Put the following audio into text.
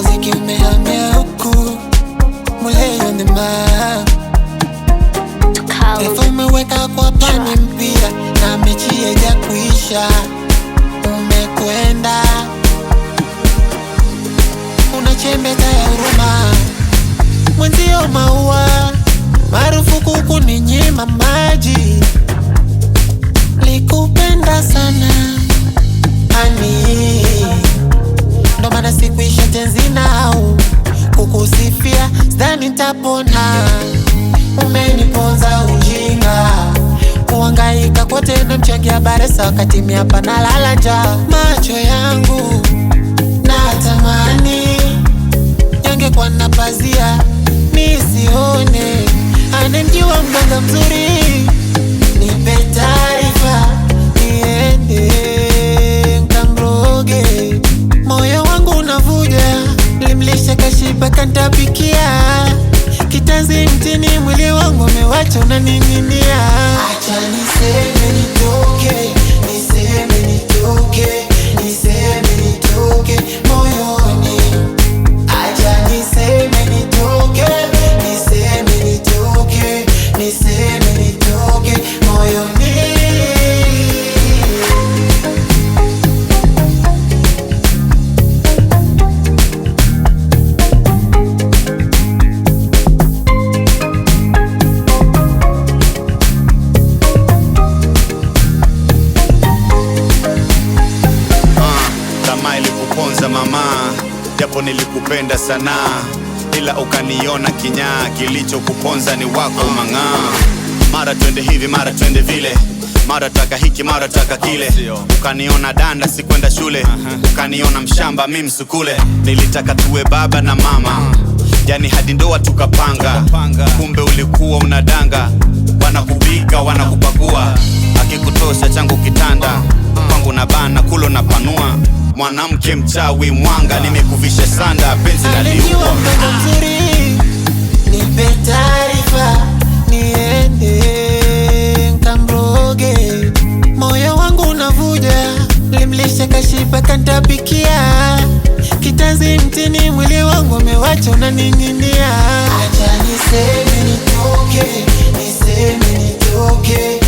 muziki umehamia huku, Mulay on the map. Taifa umeweka kwa pani mpya na mechi haija kuisha. Umekwenda unachembeta ya huruma, mwenzio maua marufuku kuninyima maji. Likupenda sana ani, ndo maana sikuisha tenzina au kukusifia, sidhani nitapona. Umeniponza ujinga, kuhangaika kote na mchangia baresa wakati mimi hapa nalala njaa. Macho yangu natamani yangekuwa na pazia nisione, anemjua mganga mzuri, nipe taarifa niende nkamroge. Moyo wangu unavuja, limlisha kashiba kantapikia, kitanzi mtini mwili wangu umewacha unaning'inia. Acha niseme nitoke, niseme nitoke, niseme nitoke moyoni. Acha niseme nitoke, niseme nitoke, niseme nitoke moyoni. Kama ilikuponza mama, japo nilikupenda sana, ila ukaniona kinyaa. Kilichokuponza ni wako mang'aa. Mara twende hivi, mara twende vile, mara taka hiki, mara taka kile. Ukaniona danda sikwenda shule, ukaniona mshamba mimi msukule. Nilitaka tuwe baba na mama, yani hadi ndoa tukapanga. Kumbe ulikuwa unadanga, wanakupika wanakupakua. Akikutosha changu kitanda, kwangu na bana kulo na panua. Mwanamke mchawi mwanga, nimekuvisha sanda penzi la liua. Mganga mzuri, nipe taarifa niende nkamroge. Moyo wangu unavuja, limlisha kashiba kantapikia, kitanzi mtini mwili wangu umewacha unaning'inia. Acha niseme nitoke, niseme nitoke,